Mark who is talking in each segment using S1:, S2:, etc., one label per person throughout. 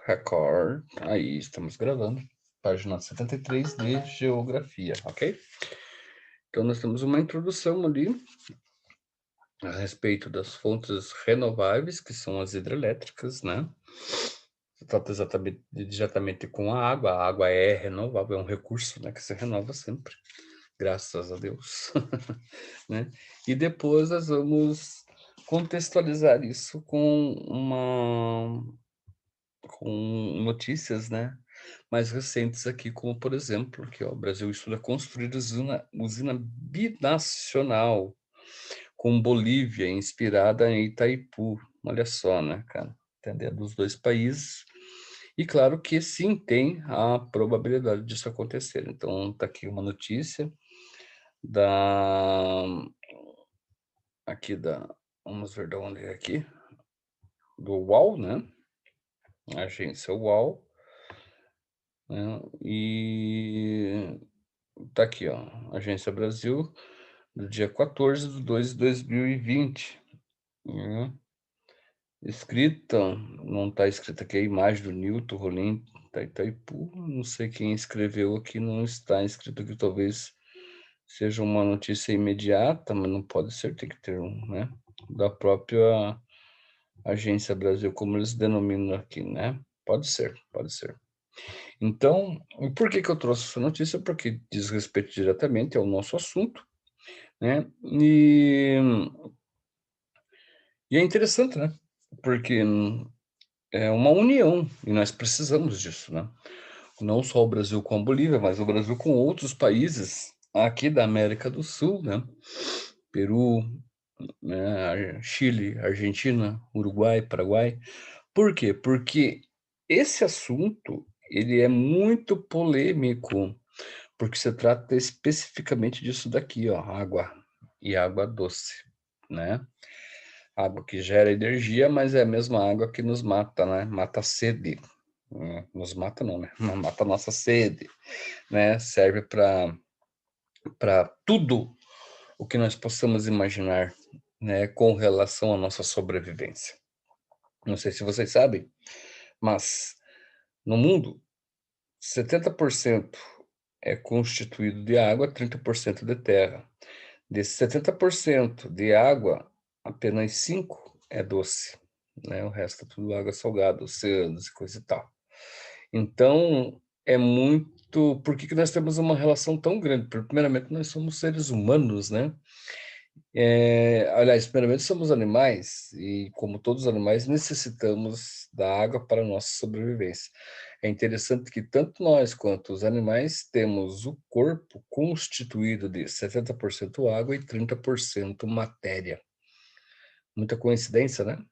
S1: Record. Aí, estamos gravando. Página 73 de Geografia, ok? Então, nós temos uma introdução ali a respeito das fontes renováveis, que são as hidrelétricas, né? Se trata exatamente, diretamente com a água. A água é renovável, é um recurso, né, que se renova sempre, graças a Deus, né? E depois nós vamos contextualizar isso com notícias, né, mais recentes aqui, como por exemplo, que o Brasil estuda construir usina binacional com Bolívia, inspirada em Itaipu. Olha só, né, cara, entender dos dois países. E claro que sim, tem a probabilidade disso acontecer. Então, tá aqui uma notícia da aqui da vamos ver de onde é aqui, do UOL, né, a agência UOL, né, e tá aqui, ó, Agência Brasil, do dia 14/2/2020, né, escrita, não tá escrita aqui a imagem do Newton Rolim da Itaipu, não sei quem escreveu aqui, não está escrito aqui, talvez seja uma notícia imediata, mas não pode ser, tem que ter um, né, da própria Agência Brasil, como eles denominam aqui, né? Pode ser, pode ser. Então, por que que eu trouxe essa notícia? Porque diz respeito diretamente ao nosso assunto, né? E é interessante, né? Porque é uma união e nós precisamos disso, né? Não só o Brasil com a Bolívia, mas o Brasil com outros países aqui da América do Sul, né? Peru, né? Chile, Argentina, Uruguai, Paraguai. Por quê? Porque esse assunto, ele é muito polêmico, porque se trata especificamente disso daqui, ó, água e água doce, né? Água que gera energia, mas é a mesma água que nos mata, né? Mata a sede. Nos mata não, né? Mata a nossa sede, né? Serve para tudo o que nós possamos imaginar, né, com relação à nossa sobrevivência. Não sei se vocês sabem, mas no mundo 70% é constituído de água, 30% de terra. Desses 70% de água, apenas 5 é doce, né? O resto é tudo água salgada, oceanos e coisa e tal. Então, é muito por que que nós temos uma relação tão grande? Porque primeiramente nós somos seres humanos, né? Aliás, primeiramente somos animais e, como todos os animais, necessitamos da água para a nossa sobrevivência. É interessante que tanto nós quanto os animais temos o corpo constituído de 70% água e 30% matéria. Muita coincidência, né?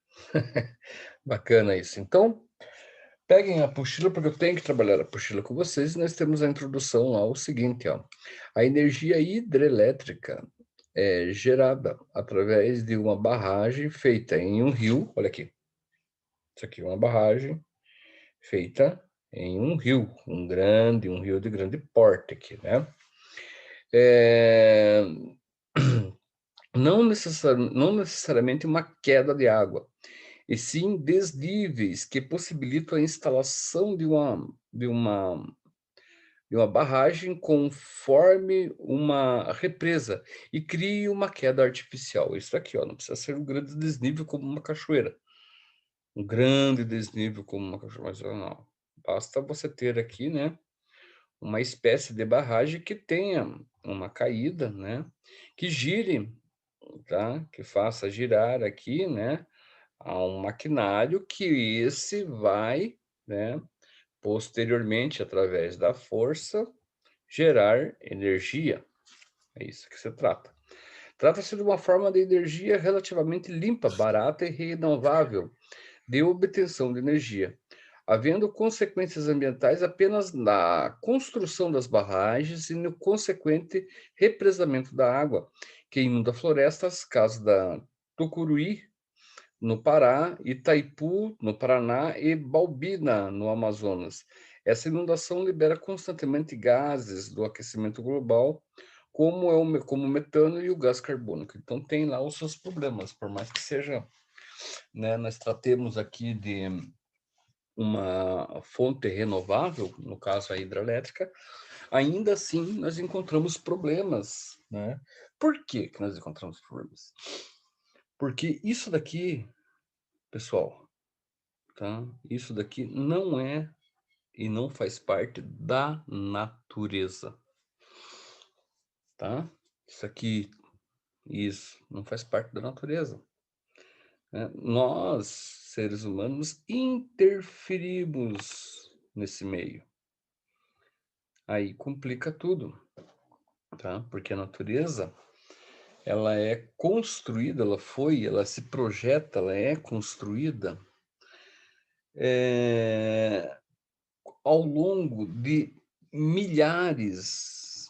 S1: Bacana isso. Então, peguem a apostila, porque eu tenho que trabalhar a apostila com vocês, e nós temos a introdução ao seguinte, ó. A energia hidrelétrica é gerada através de uma barragem feita em um rio, olha aqui, isso aqui é uma barragem feita em um rio de grande porte aqui, né? É, não necessariamente uma queda de água, e sim desníveis que possibilitam a instalação de uma barragem conforme uma represa e crie uma queda artificial. Isso aqui, ó, não precisa ser um grande desnível como uma cachoeira, um grande desnível como uma cachoeira, mas não. Basta você ter aqui, né, uma espécie de barragem que tenha uma caída, né, que gire, tá? Que faça girar aqui, né, a um maquinário que esse vai, né, posteriormente, através da força, gerar energia. É isso que se trata. Trata-se de uma forma de energia relativamente limpa, barata e renovável de obtenção de energia, havendo consequências ambientais apenas na construção das barragens e no consequente represamento da água, que inunda florestas, caso da Tucuruí, no Pará, Itaipu, no Paraná, e Balbina, no Amazonas. Essa inundação libera constantemente gases do aquecimento global, como o metano e o gás carbônico. Então tem lá os seus problemas, por mais que seja, né, nós tratemos aqui uma fonte renovável, no caso a hidrelétrica, ainda assim nós encontramos problemas, né? Por que que nós encontramos problemas? Porque isso daqui, pessoal, tá? Isso daqui não é e não faz parte da natureza, tá? Isso aqui, isso, não faz parte da natureza, né? Nós, seres humanos, interferimos nesse meio. Aí complica tudo, tá? Porque a natureza, ela é construída, ela se projeta, ela é construída ao longo de milhares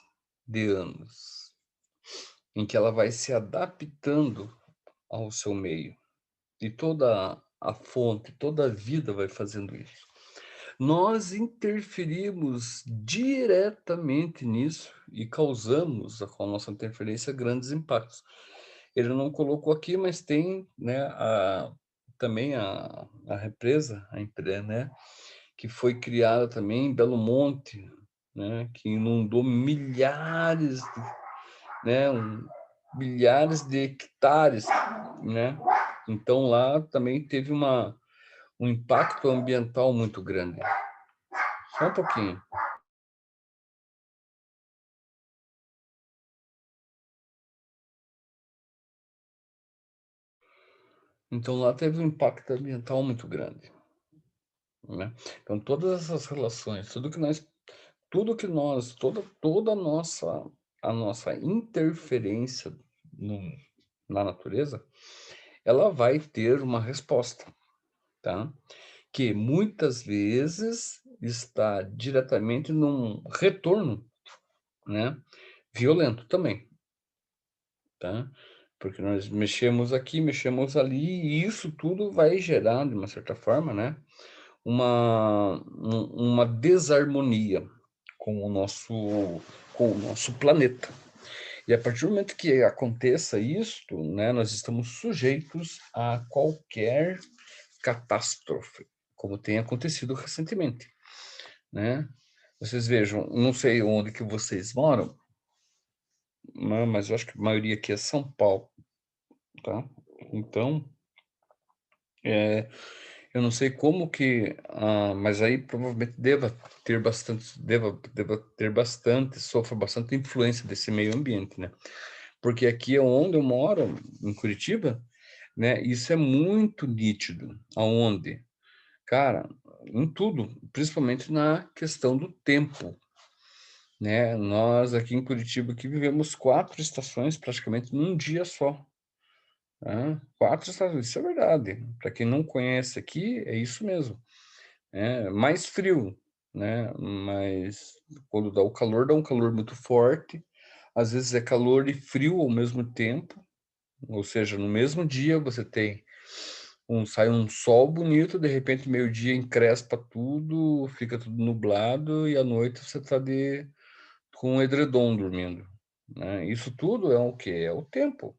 S1: de anos, em que ela vai se adaptando ao seu meio. E toda a fonte, toda a vida vai fazendo isso. Nós interferimos diretamente nisso e causamos, com a nossa interferência, grandes impactos. Ele não colocou aqui, mas tem, né, também a represa, né, que foi criada também em Belo Monte, né, que inundou né, milhares de hectares, né? Então lá também teve um impacto ambiental muito grande. Só um pouquinho. Então lá teve um impacto ambiental muito grande, né? Então todas essas relações, toda a nossa interferência na natureza, ela vai ter uma resposta, tá? Que muitas vezes está diretamente num retorno, né, violento também, tá? Porque nós mexemos aqui, mexemos ali, e isso tudo vai gerar, de uma certa forma, né, uma desarmonia com o nosso planeta. E a partir do momento que aconteça isto, né, nós estamos sujeitos a qualquer catástrofe, como tem acontecido recentemente, né? Vocês vejam, não sei onde que vocês moram, né, mas eu acho que a maioria aqui é São Paulo, tá? Então, eu não sei como que, mas aí provavelmente deva ter bastante, sofra bastante influência desse meio ambiente, né? Porque aqui é onde eu moro, em Curitiba, né? Isso é muito nítido. Aonde? Cara, em tudo, principalmente na questão do tempo, né? Nós aqui em Curitiba que vivemos 4 estações praticamente num dia só, tá? 4 estações, isso é verdade. Para quem não conhece aqui, é isso mesmo. É mais frio, né? Mas quando dá um calor muito forte. Às vezes é calor e frio ao mesmo tempo, ou seja, no mesmo dia você tem sai um sol bonito, de repente meio-dia encrespa tudo, fica tudo nublado e à noite você está com um edredom dormindo, né? Isso tudo é o quê? É o tempo.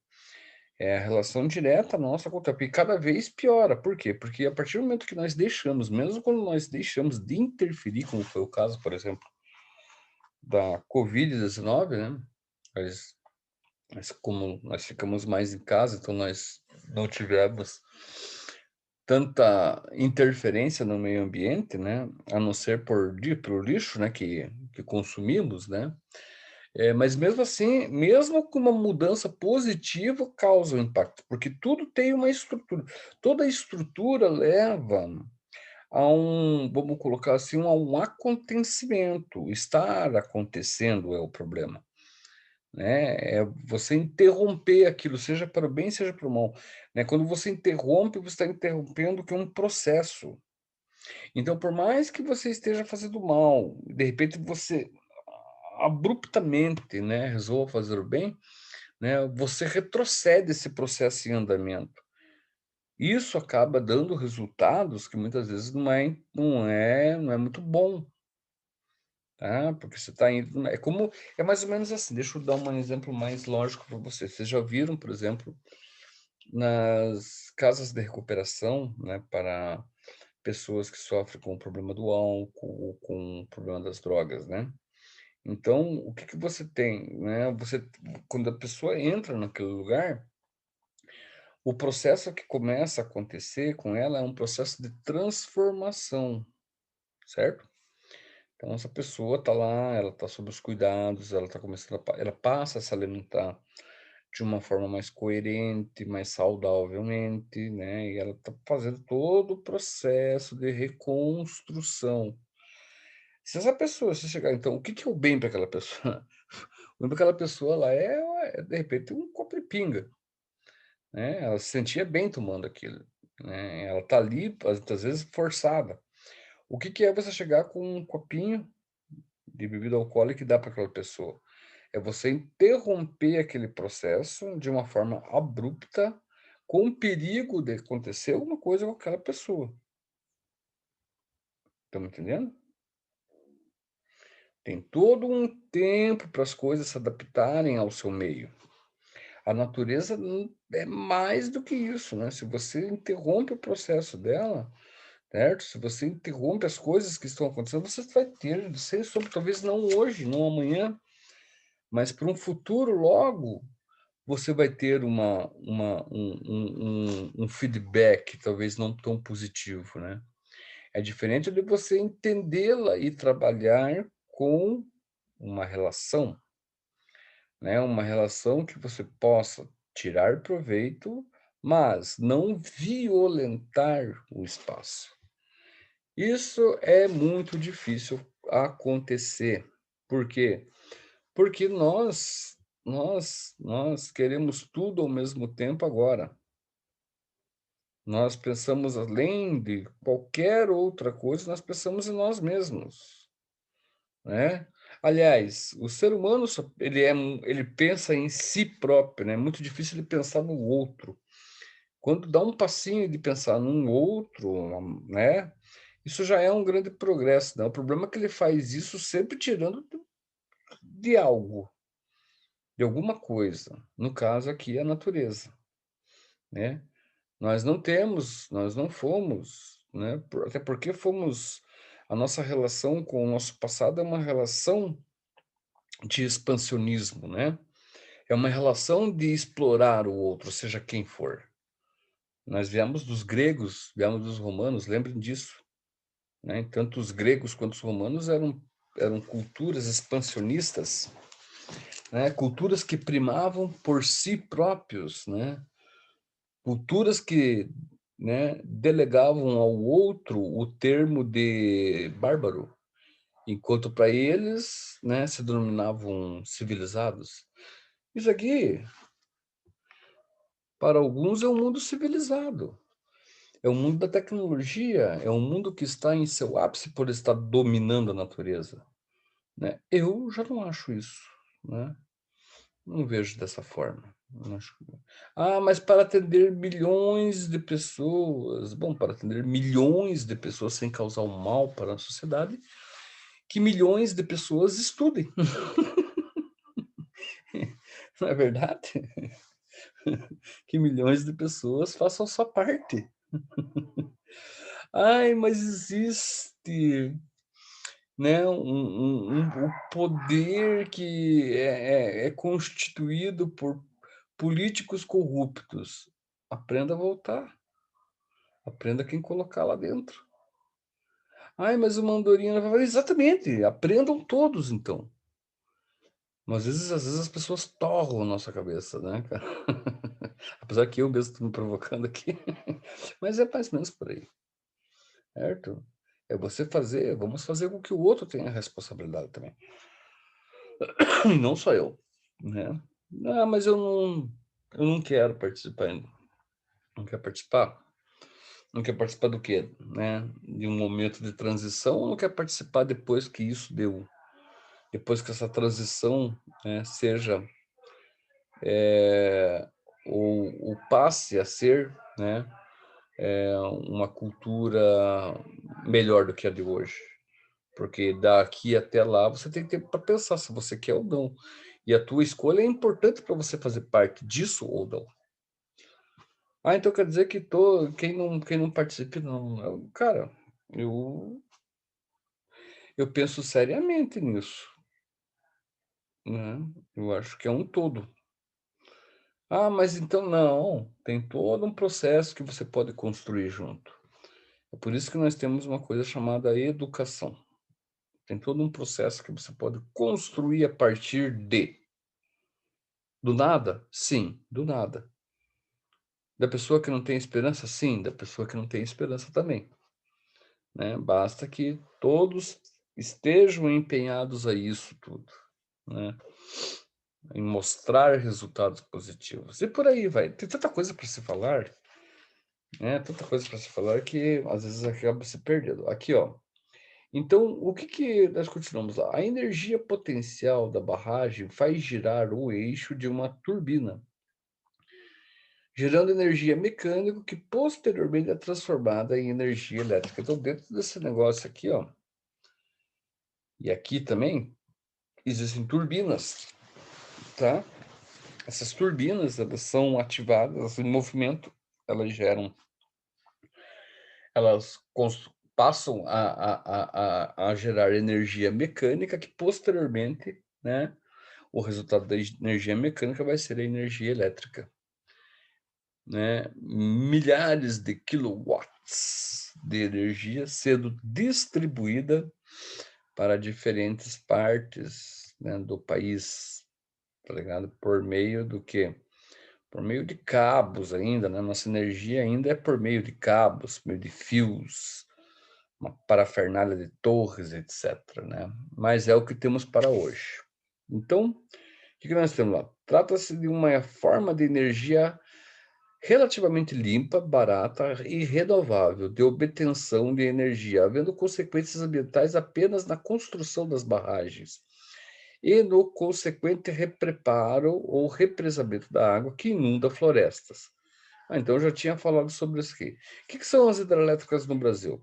S1: É a relação direta nossa com o tempo. E cada vez piora. Por quê? Porque a partir do momento que nós deixamos, mesmo quando nós deixamos de interferir, como foi o caso, por exemplo, da Covid-19, né? Mas, mas como nós ficamos mais em casa, então nós não tivemos tanta interferência no meio ambiente, né? A não ser pelo lixo, né? Que consumimos, né? Mas mesmo assim, mesmo com uma mudança positiva, causa um impacto, porque tudo tem uma estrutura. Toda estrutura leva vamos colocar assim, a um acontecimento. Estar acontecendo é o problema, né? É você interromper aquilo, seja para o bem, seja para o mal, né? Quando você interrompe, você está interrompendo que é um processo. Então, por mais que você esteja fazendo mal, de repente você abruptamente, né, resolva fazer o bem, né, você retrocede esse processo em andamento. Isso acaba dando resultados que muitas vezes não é muito bom, tá? Porque você está indo, é mais ou menos assim. Deixa eu dar um exemplo mais lógico para você. Vocês já viram, por exemplo, nas casas de recuperação, né, pessoas que sofrem com o problema do álcool ou com o problema das drogas, né. Então, o que que você tem, né, quando a pessoa entra naquele lugar, o processo que começa a acontecer com ela é um processo de transformação, certo? Então essa pessoa está lá, ela está sob os cuidados, ela está começando ela passa a se alimentar de uma forma mais coerente, mais saudavelmente, né, e ela está fazendo todo o processo de reconstrução. Se chegar então, o que que é o bem para aquela pessoa? O bem para aquela pessoa lá é, de repente, um copo de pinga, né, ela se sentia bem tomando aquilo, né, ela está ali, às vezes, forçada. O que que é você chegar com um copinho de bebida alcoólica e dar para aquela pessoa? É você interromper aquele processo de uma forma abrupta, com o perigo de acontecer alguma coisa com aquela pessoa. Estão me entendendo? Tem todo um tempo para as coisas se adaptarem ao seu meio. A natureza é mais do que isso, né? Se você interrompe o processo dela, certo? Se você interrompe as coisas que estão acontecendo, você vai ter, sem sombra, talvez não hoje, não amanhã, mas para um futuro logo, você vai ter um feedback talvez não tão positivo, né. É diferente de você entendê-la e trabalhar com uma relação, né, uma relação que você possa tirar proveito, mas não violentar o espaço. Isso é muito difícil acontecer. Por quê? Porque nós queremos tudo ao mesmo tempo agora. Nós pensamos além de qualquer outra coisa, nós pensamos em nós mesmos, né. Aliás, o ser humano ele pensa em si próprio, né, é muito difícil ele pensar no outro. Quando dá um passinho de pensar num outro, né, isso já é um grande progresso, né, o problema é que ele faz isso sempre tirando de algo, de alguma coisa, no caso aqui a natureza, né. Nós não fomos, né, até porque fomos a nossa relação com o nosso passado é uma relação de expansionismo, né, é uma relação de explorar o outro, seja quem for. Nós viemos dos gregos, viemos dos romanos, lembrem disso, né, tanto os gregos quanto os romanos eram culturas expansionistas, né, culturas que primavam por si próprios, né. Culturas que, né, delegavam ao outro o termo de bárbaro, enquanto para eles, né, se denominavam civilizados. Isso aqui, para alguns, é um mundo civilizado. É um mundo da tecnologia, é um mundo que está em seu ápice por estar dominando a natureza, né. Eu já não acho isso, né. Não vejo dessa forma. Não acho que mas para atender milhões de pessoas. Bom, para atender milhões de pessoas sem causar um mal para a sociedade, que milhões de pessoas estudem, não é verdade? Que milhões de pessoas façam sua parte. Ai, mas existe, né, o poder que é constituído por políticos corruptos. Aprenda a voltar, aprenda quem colocar lá dentro. Ai, mas o Mandorinha exatamente, aprendam todos então. Mas às vezes as pessoas torram a nossa cabeça, né, cara. Apesar que eu mesmo estou me provocando aqui, mas é mais ou menos por aí, certo? É você fazer vamos fazer com que o outro tenha responsabilidade também, e não só eu, né. "Ah, mas eu não quero participar ainda". Não quer participar? Não quer participar do quê? Né, de um momento de transição ou não quer participar depois que essa transição, né, seja, eh, ou passe a ser, né, uma cultura melhor do que a de hoje. Porque daqui até lá você tem tempo para pensar se você quer ou não. E a tua escolha é importante para você fazer parte disso ou não. Ah, então quer dizer que quem não participe não. Cara, eu eu penso seriamente nisso, né. Eu acho que é um todo. Ah, mas então não, tem todo um processo que você pode construir junto. É por isso que nós temos uma coisa chamada educação. Tem todo um processo que você pode construir a partir de. Do nada? Sim, do nada. Da pessoa que não tem esperança? Sim, da pessoa que não tem esperança também, né. Basta que todos estejam empenhados a isso tudo, né, em mostrar resultados positivos. E por aí vai. Tem tanta coisa para se falar, né, tanta coisa para se falar que às vezes acaba se perdendo. Aqui, ó, então o que que nós continuamos lá? A energia potencial da barragem faz girar o eixo de uma turbina, gerando energia mecânica que posteriormente é transformada em energia elétrica. Então, dentro desse negócio aqui, ó, e aqui também existem turbinas, tá? Essas turbinas, elas são ativadas em movimento, elas geram, elas passam a gerar energia mecânica que posteriormente, né, o resultado da energia mecânica vai ser a energia elétrica, né? Milhares de quilowatts de energia sendo distribuída para diferentes partes, né, do país, tá ligado? Por meio do quê? Por meio de cabos ainda, né? Nossa energia ainda é por meio de cabos, por meio de fios, uma parafernália de torres, etc, né? Mas é o que temos para hoje. Então, o que que nós temos lá? Trata-se de uma forma de energia relativamente limpa, barata e renovável de obtenção de energia, havendo consequências ambientais apenas na construção das barragens e no consequente repreparo ou represamento da água que inunda florestas. Ah, então eu já tinha falado sobre isso aqui. O que são as hidrelétricas no Brasil?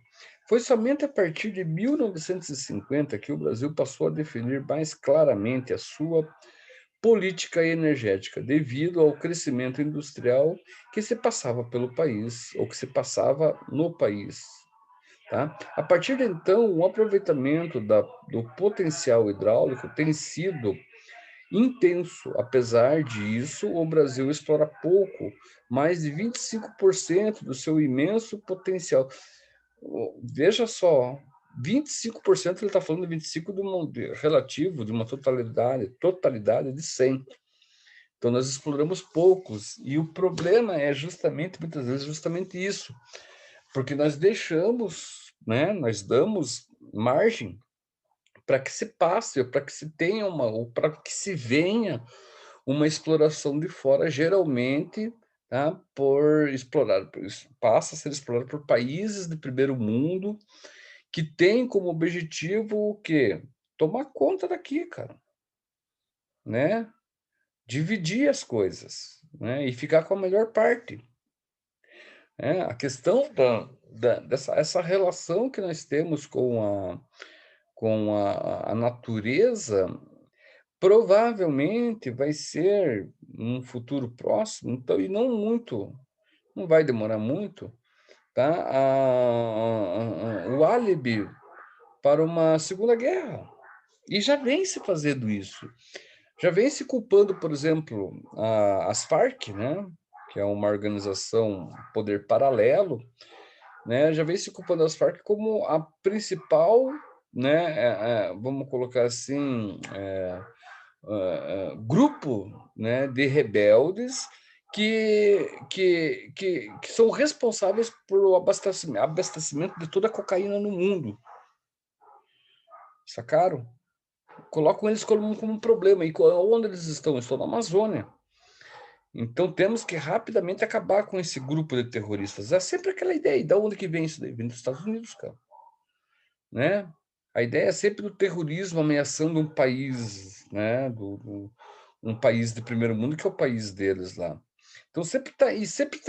S1: Foi somente a partir de 1950 que o Brasil passou a definir mais claramente a sua política energética, devido ao crescimento industrial que se passava pelo país, ou que se passava no país. Tá? A partir de então, o aproveitamento do potencial hidráulico tem sido intenso. Apesar disso, o Brasil explora pouco, mais de 25% do seu imenso potencial. Veja só, 25% ele está falando de 25% relativo, de uma totalidade de 100. Então, nós exploramos poucos, e o problema é justamente, muitas vezes, justamente isso, porque nós deixamos, né, nós damos margem para que se passe, para que se tenha ou para que se venha uma exploração de fora, geralmente, tá, passa a ser explorado por países de primeiro mundo, que tem como objetivo o quê? Tomar conta daqui, cara, né? Dividir as coisas, né, e ficar com a melhor parte, né. A questão dessa essa relação que nós temos com a natureza, provavelmente vai ser num futuro próximo, então, e não muito, não vai demorar muito, tá, o álibi para uma segunda guerra. E já vem se fazendo isso. Já vem se culpando, por exemplo, as Farc, né, que é uma organização, poder paralelo, né, já vem se culpando as Farc como a principal, né, vamos colocar assim, grupo, né, de rebeldes que são responsáveis por abastecimento de toda a cocaína no mundo, sacaram? Colocam eles como um problema. E onde eles estão? Estão na Amazônia. Então temos que rapidamente acabar com esse grupo de terroristas. É sempre aquela ideia. E da onde que vem isso daí? Vem dos Estados Unidos, cara. Né? A ideia é sempre do terrorismo ameaçando um país, né? Um país de primeiro mundo, que é o país deles lá. Então sempre tá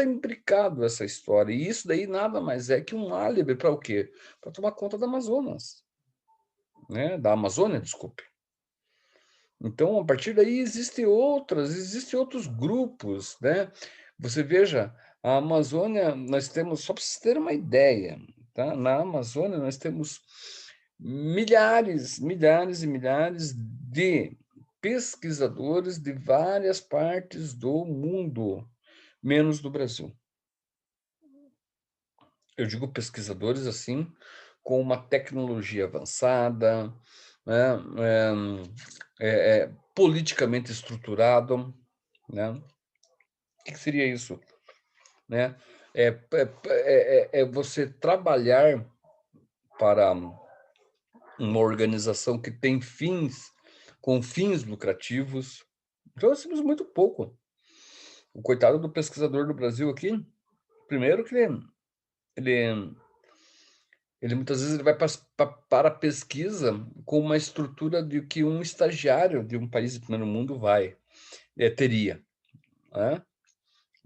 S1: imbricado essa história. E isso daí nada mais é que um álibi para o quê? Para tomar conta da Amazonas, né? Da Amazônia, desculpe. Então, a partir daí existem outros grupos, né? Você veja, A Amazônia, nós temos, só para vocês terem uma ideia, tá? Na Amazônia, nós temos milhares, milhares e milhares de pesquisadores de várias partes do mundo, menos do Brasil. Eu digo pesquisadores assim, com uma tecnologia avançada, né, politicamente estruturado, né? O que seria isso? Né? É você trabalhar para uma organização que tem fins, com fins lucrativos. Então, nós temos muito pouco. O coitado do pesquisador do Brasil aqui, primeiro que ele, ele muitas vezes ele vai para a pesquisa com uma estrutura de que um estagiário de um país de primeiro mundo teria. Né?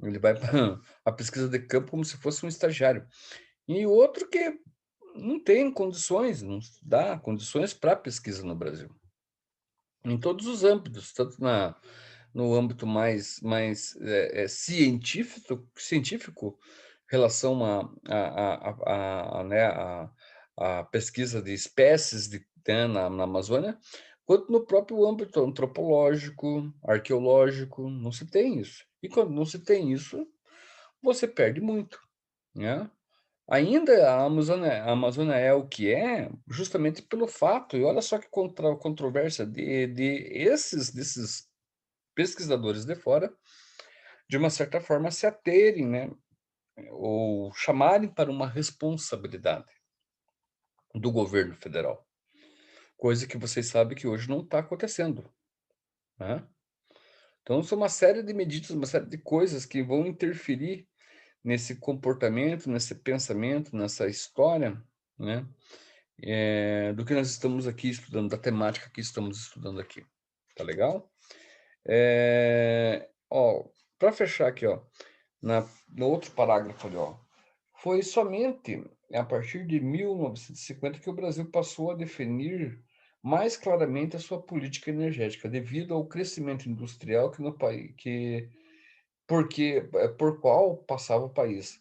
S1: Ele vai para a pesquisa de campo como se fosse um estagiário. E outro que não tem condições, não dá condições para pesquisa no Brasil. Em todos os âmbitos, tanto no âmbito mais científico, relação né, a pesquisa de espécies né, na Amazônia, quanto no próprio âmbito antropológico, arqueológico, não se tem isso. E quando não se tem isso, você perde muito, né? Ainda a Amazônia é o que é, justamente pelo fato, e olha só que controvérsia desses pesquisadores de fora, de uma certa forma se aterem, né, ou chamarem para uma responsabilidade do governo federal, coisa que vocês sabem que hoje não está acontecendo, né? Então, são uma série de medidas, uma série de coisas que vão interferir nesse comportamento, nesse pensamento, nessa história, né? Do que nós estamos aqui estudando, da temática que estamos estudando aqui. Tá legal? Ó, para fechar aqui, ó, no outro parágrafo ali, ó, foi somente a partir de 1950 que o Brasil passou a definir mais claramente a sua política energética, devido ao crescimento industrial que no país, por qual passava o país.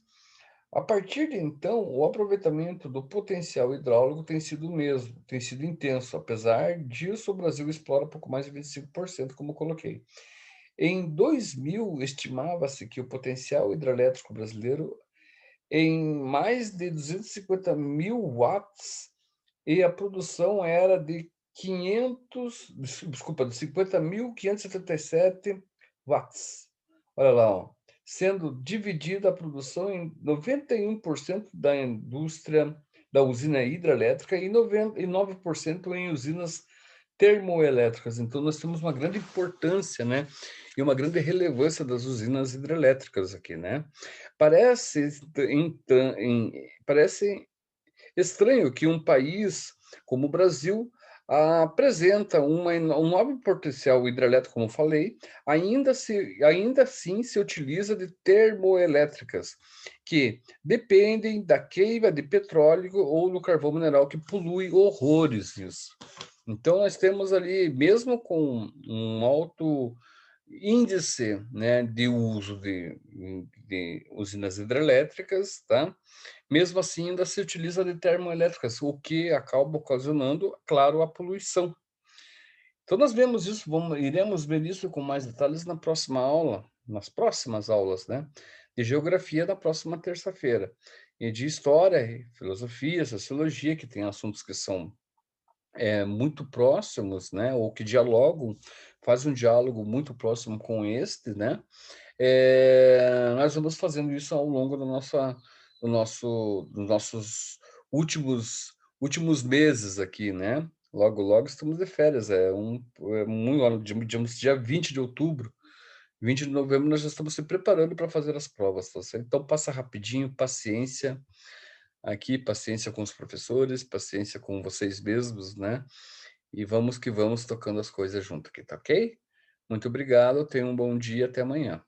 S1: A partir de então, o aproveitamento do potencial hidráulico tem sido o mesmo, tem sido intenso. Apesar disso, o Brasil explora pouco mais de 25%, como eu coloquei. Em 2000, estimava-se que o potencial hidrelétrico brasileiro em mais de 250 mil watts e a produção era de 50.577 watts. Olha lá, ó, sendo dividida a produção em 91% da indústria da usina hidrelétrica e 99% em usinas termoelétricas. Então, nós temos uma grande importância, né? E uma grande relevância das usinas hidrelétricas aqui, né? Parece, parece estranho que um país como o Brasil apresenta um novo potencial hidrelétrico, como falei, ainda assim se utiliza de termoelétricas, que dependem da queima de petróleo ou do carvão mineral, que polui horrores isso. Então, nós temos ali, mesmo com um alto índice, né, de uso de usinas hidrelétricas, tá? Mesmo assim, ainda se utiliza de termoelétricas, o que acaba ocasionando, claro, a poluição. Então, nós vemos isso, iremos ver isso com mais detalhes na próxima aula, nas próximas aulas, né? De geografia da próxima terça-feira. E de história, filosofia, sociologia, que tem assuntos que são muito próximos, né? Ou que dialogam, fazem um diálogo muito próximo com este, né? Nós vamos fazendo isso ao longo dos nossos últimos meses aqui, né? Logo, logo estamos de férias, digamos, dia 20 de outubro, 20 de novembro, nós já estamos se preparando para fazer as provas, tá certo? Então, passa rapidinho, paciência aqui, paciência com os professores, paciência com vocês mesmos, né? E vamos que vamos tocando as coisas junto aqui, tá ok? Muito obrigado, tenha um bom dia, até amanhã.